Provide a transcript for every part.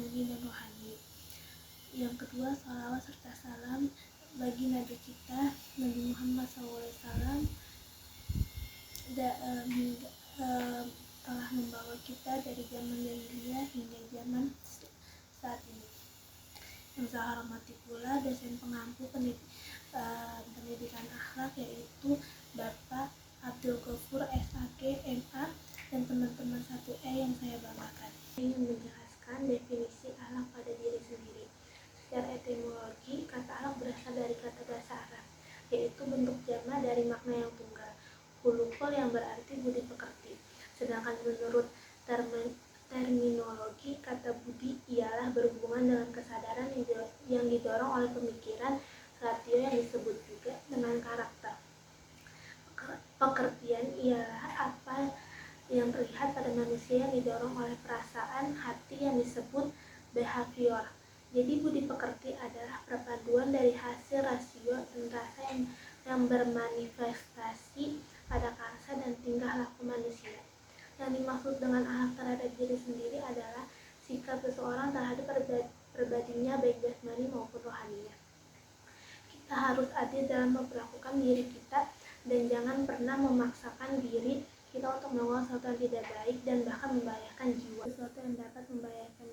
ilmi dan rohani. Yang kedua, salawat serta salam bagi Nabi kita, Nabi Muhammad SAW, telah membawa kita dari zaman jahiliyah hingga zaman saat ini. Yang saya hormati pula dosen pengampu pendidikan akhlak, yaitu Bapak Abdul Ghafur SAG MA, dan teman-teman 1E yang saya banggakan. Saya ingin menjelaskan definisi akhlak pada diri sendiri. Secara etimologi, kata akhlak berasal dari kata bahasa Arab, yaitu bentuk jama dari makna yang tunggal, hulukul yang berarti budi pekerti. Sedangkan menurut terminologi, kata budi ialah berhubungan dengan kesadaran yang didorong oleh pemikiran, ratio yang disebut juga dengan karakter. Pekertian ialah apa yang terlihat pada manusia yang didorong oleh perasaan hati yang disebut behavior. Jadi budi pekerti adalah perpaduan dari hasil rasio dan rasa yang bermanifestasi pada karsa dan tingkah laku manusia. Yang dimaksud dengan akhlak terhadap diri sendiri adalah sikap seseorang terhadap pribadinya, baik jasmani maupun rohaninya. Kita harus adil dalam memperlakukan diri kita dan jangan pernah memaksakan diri kita untuk melakukan sesuatu yang tidak baik dan bahkan membahayakan jiwa, sesuatu yang dapat membahayakan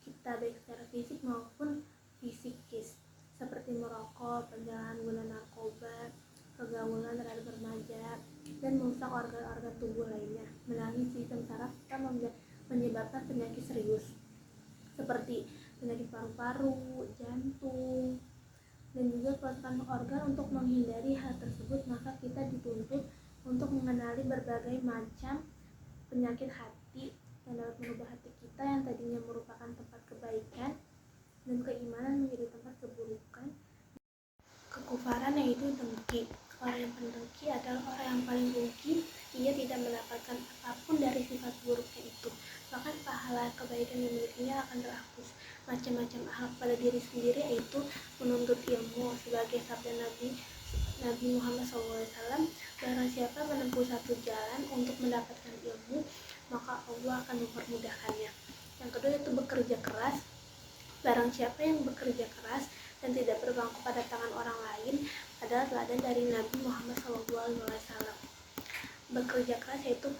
kita baik secara fisik maupun psikis, seperti merokok, perjalanan guna narkoba, pergaulan terhadap remaja, dan merusak organ-organ tubuh lainnya. Melalui sistem saraf kita menyebabkan penyakit serius seperti penyakit paru-paru, jantung, dan juga kerusakan organ. Untuk menghindari hal tersebut, maka kita dituntut untuk mengenali berbagai macam penyakit hati yang dapat merubah hati kita yang tadinya merupakan tempat kebaikan dan keimanan menjadi tempat keburukan, kekufaran, yaitu dengki. Orang yang pendengki adalah orang yang paling rugi. Ia tidak mendapatkan apapun dari sifat buruknya itu, bahkan pahala kebaikan yang dimilikinya akan terhapus. Macam-macam akhlak pada diri sendiri, yaitu menuntut ilmu, sebagai sabda Nabi Muhammad SAW, barang siapa menempuh satu jalan untuk mendapatkan ilmu, maka Allah akan mempermudahkannya. Yang kedua, itu bekerja keras. Barang siapa yang bekerja keras dan tidak berpangku pada tangan orang lain adalah teladan dari Nabi Muhammad SAW. Bekerja keras yaitu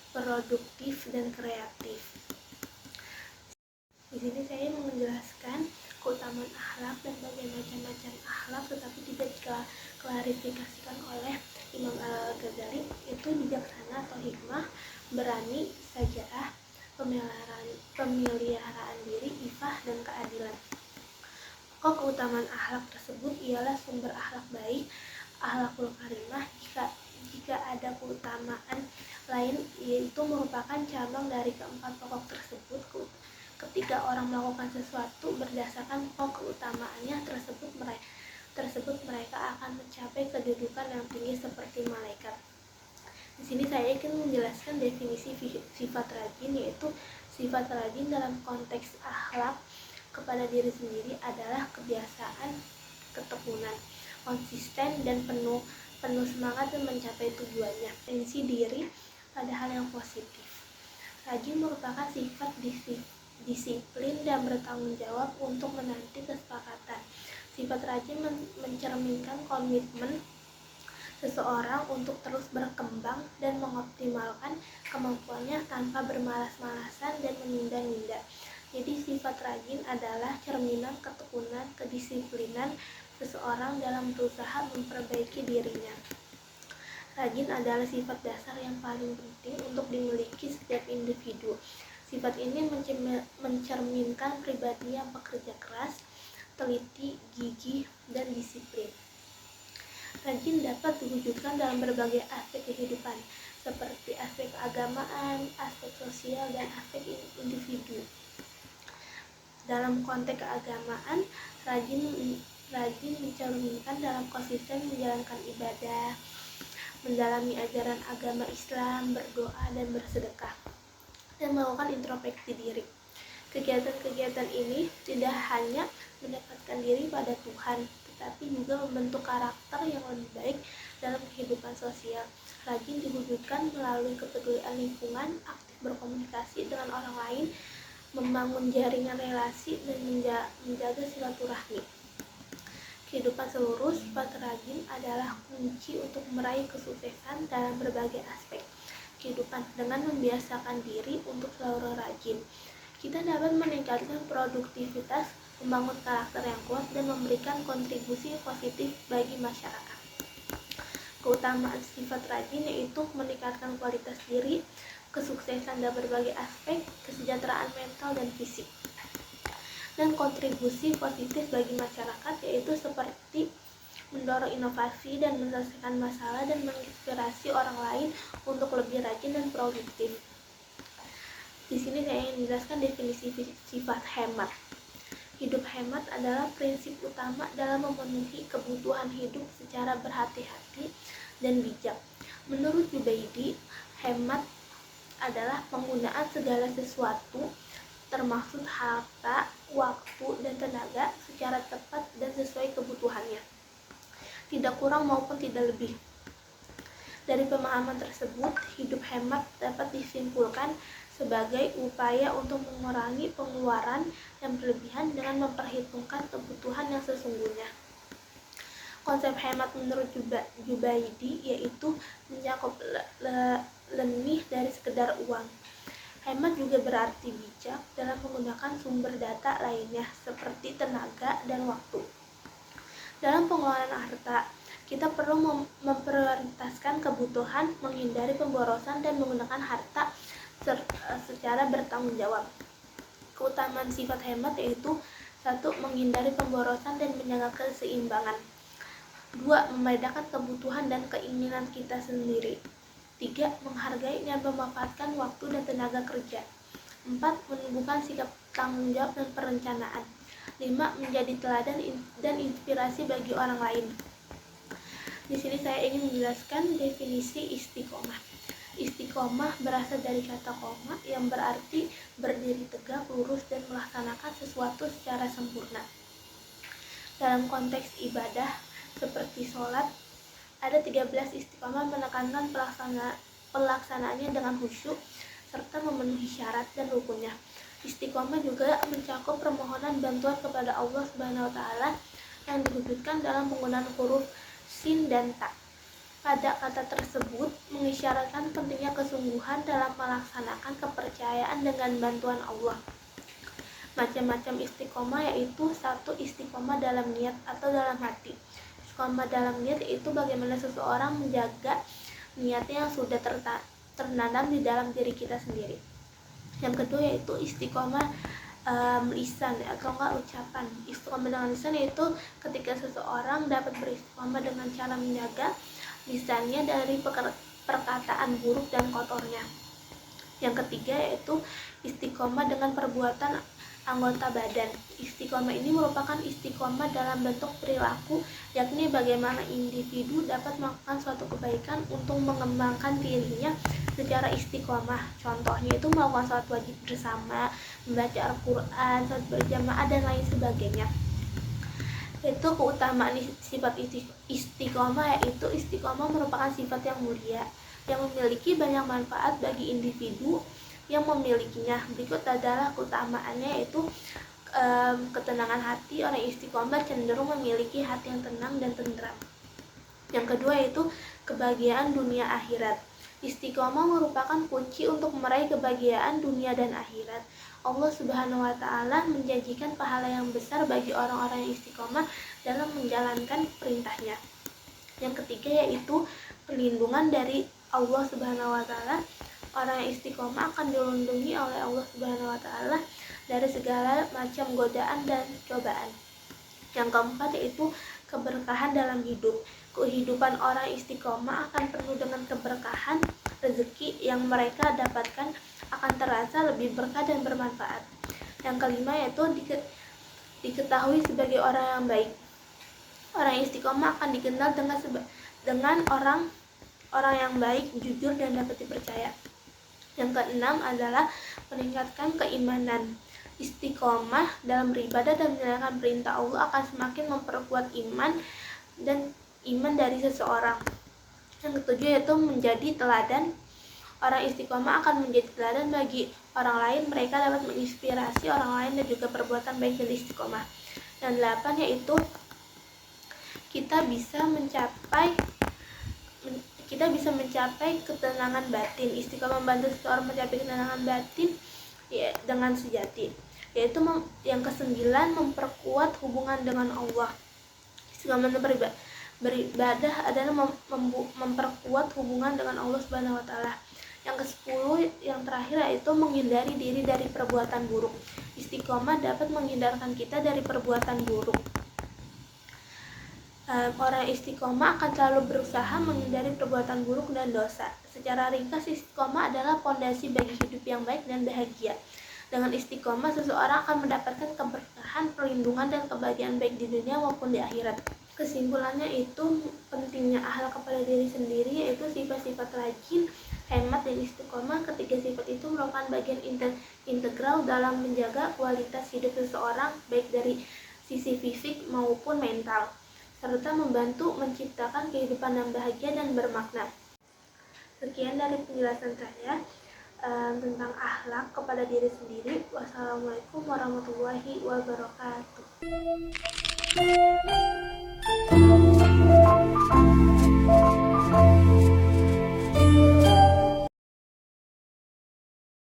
produktif dan kreatif. Di sini saya mau menjelaskan keutamaan akhlak dan macam-macam akhlak, tetapi tidak diklarifikasikan oleh Imam Al-Ghazali, itu bijaksana atau hikmah, berani, sajaah, pemeliharaan diri, ifah, dan keadilan. Keutamaan akhlak tersebut ialah sumber akhlak baik, akhlakul karimah. Jika ada keutamaan lain, yaitu merupakan cabang dari keempat pokok tersebut. Ketika orang melakukan sesuatu berdasarkan pokok keutamaannya tersebut, mereka akan mencapai kedudukan yang tinggi seperti malaikat. Di sini saya ingin menjelaskan definisi sifat rajin, yaitu sifat rajin dalam konteks akhlak kepada diri sendiri adalah kebiasaan, ketekunan, konsisten, dan penuh semangat dan mencapai tujuannya. Tensi diri pada hal yang positif. Rajin merupakan sifat disiplin dan bertanggung jawab untuk menanti kesepakatan. Sifat rajin mencerminkan komitmen seseorang untuk terus berkembang dan mengoptimalkan kemampuannya tanpa bermalas-malasan dan menunda-nunda. Jadi sifat rajin adalah cerminan ketekunan, kedisiplinan seseorang dalam berusaha memperbaiki dirinya. Rajin adalah sifat dasar yang paling penting untuk dimiliki setiap individu. Sifat ini mencerminkan pribadi yang bekerja keras, teliti, gigih, dan disiplin. Rajin dapat diwujudkan dalam berbagai aspek kehidupan, seperti aspek keagamaan, aspek sosial, dan aspek individu. Dalam konteks keagamaan, rajin mencerminkan dalam konsisten menjalankan ibadah, mendalami ajaran agama Islam, berdoa, dan bersedekah, dan melakukan introspeksi diri. Kegiatan-kegiatan ini tidak hanya mendekatkan diri pada Tuhan, tetapi juga membentuk karakter yang lebih baik dalam kehidupan sosial. Rajin diwujudkan melalui kepedulian lingkungan, aktif berkomunikasi dengan orang lain, membangun jaringan relasi, dan menjaga silaturahmi. Kehidupan seluruh sifat rajin adalah kunci untuk meraih kesuksesan dalam berbagai aspek kehidupan. Dengan membiasakan diri untuk selalu rajin, kita dapat meningkatkan produktivitas, membangun karakter yang kuat, dan memberikan kontribusi positif bagi masyarakat. Keutamaan sifat rajin yaitu meningkatkan kualitas diri, kesuksesan dalam berbagai aspek, kesejahteraan mental dan fisik, dan kontribusi positif bagi masyarakat yaitu seperti mendorong inovasi dan menyelesaikan masalah dan menginspirasi orang lain untuk lebih rajin dan produktif. Di sini saya ingin menjelaskan definisi sifat hemat. Hidup hemat adalah prinsip utama dalam memenuhi kebutuhan hidup secara berhati-hati dan bijak. Menurut Jubaidi, hemat adalah penggunaan segala sesuatu termasuk harta, waktu, dan tenaga secara tepat dan sesuai kebutuhannya, tidak kurang maupun tidak lebih. Dari pemahaman tersebut, hidup hemat dapat disimpulkan sebagai upaya untuk mengurangi pengeluaran yang berlebihan dengan memperhitungkan kebutuhan yang sesungguhnya. Konsep hemat menurut Jubaidi yaitu mencakup lebih dari sekedar uang. Hemat juga berarti bijak dalam menggunakan sumber data lainnya seperti tenaga dan waktu. Dalam pengelolaan harta, kita perlu memprioritaskan kebutuhan, menghindari pemborosan, dan menggunakan harta secara bertanggung jawab. Keutamaan sifat hemat yaitu 1. Menghindari pemborosan dan menjaga keseimbangan. 2. Membedakan kebutuhan dan keinginan kita sendiri. 3. Menghargai dan memanfaatkan waktu dan tenaga kerja. 4. Menumbuhkan sikap tanggung jawab dan perencanaan. 5. Menjadi teladan dan inspirasi bagi orang lain. Di sini saya ingin menjelaskan definisi istiqomah. Istiqomah berasal dari kata qoma yang berarti berdiri tegak, lurus, dan melaksanakan sesuatu secara sempurna. Dalam konteks ibadah seperti sholat, ada 13 istiqomah menekankan pelaksanaannya dengan khusyuk serta memenuhi syarat dan rukunnya. Istiqomah juga mencakup permohonan bantuan kepada Allah Subhanahu wa taala yang diwujudkan dalam penggunaan huruf sin dan ta. Pada kata tersebut mengisyaratkan pentingnya kesungguhan dalam melaksanakan kepercayaan dengan bantuan Allah. Macam-macam istiqomah yaitu 1. Istiqomah dalam niat atau dalam hati. Istiqomah dalam niat yaitu bagaimana seseorang menjaga niatnya yang sudah tertanam di dalam diri kita sendiri. Yang kedua yaitu istiqomah lisan atau enggak ucapan. Istiqomah dengan lisan yaitu ketika seseorang dapat beristiqomah dengan cara menjaga lisannya dari perkataan buruk dan kotornya. Yang ketiga yaitu istiqomah dengan perbuatan anggota badan. Istiqomah ini merupakan istiqomah dalam bentuk perilaku, yakni bagaimana individu dapat melakukan suatu kebaikan untuk mengembangkan dirinya secara istiqomah. Contohnya itu melakukan sholat wajib bersama, membaca Al-Quran, sholat berjamaah, dan lain sebagainya. Itu keutamaan sifat istiqomah, yaitu istiqomah merupakan sifat yang mulia yang memiliki banyak manfaat bagi individu yang memilikinya. Berikut adalah keutamaannya yaitu ketenangan hati. Orang istiqomah cenderung memiliki hati yang tenang dan tentram. Yang kedua yaitu kebahagiaan dunia akhirat. Istiqomah merupakan kunci untuk meraih kebahagiaan dunia dan akhirat. Allah Subhanahu wa taala menjanjikan pahala yang besar bagi orang-orang yang istiqomah dalam menjalankan perintahnya. Yang ketiga yaitu perlindungan dari Allah Subhanahu wa taala. Orang yang istiqomah akan dilindungi oleh Allah Subhanahu wa taala dari segala macam godaan dan cobaan. Yang keempat yaitu keberkahan dalam hidup. Kehidupan orang istiqomah akan penuh dengan keberkahan, rezeki yang mereka dapatkan akan terasa lebih berkah dan bermanfaat. Yang kelima yaitu diketahui sebagai orang yang baik. Orang istiqomah akan dikenal dengan orang yang baik, jujur, dan dapat dipercaya. Yang keenam adalah meningkatkan keimanan. Istiqomah dalam beribadah dan menjalankan perintah Allah akan semakin memperkuat iman dari seseorang. Yang ketujuh yaitu menjadi teladan. Orang istiqomah akan menjadi teladan bagi orang lain, mereka dapat menginspirasi orang lain dan juga perbuatan baik dan istiqomah. Dan 8 yaitu kita bisa mencapai ketenangan batin. Istiqomah membantu seseorang mencapai ketenangan batin ya, dengan sejati. Yaitu yang ke-9, memperkuat hubungan dengan Allah. Istiqomah beribadah adalah memperkuat hubungan dengan Allah Subhanahu wa taala. Yang ke-10 yang terakhir yaitu menghindari diri dari perbuatan buruk. Istiqomah dapat menghindarkan kita dari perbuatan buruk. Orang istiqomah akan selalu berusaha menghindari perbuatan buruk dan dosa. Secara ringkas, istiqomah adalah fondasi bagi hidup yang baik dan bahagia. Dengan istiqomah, seseorang akan mendapatkan keberkahan, perlindungan, dan kebahagiaan baik di dunia maupun di akhirat. Kesimpulannya itu pentingnya akhlak kepada diri sendiri, yaitu sifat-sifat rajin, hemat, dan istiqomah. Ketiga sifat itu merupakan bagian integral dalam menjaga kualitas hidup seseorang, baik dari sisi fisik maupun mental, serta membantu menciptakan kehidupan yang bahagia dan bermakna. Sekian dari penjelasan saya tentang akhlak kepada diri sendiri. Wassalamualaikum warahmatullahi wabarakatuh.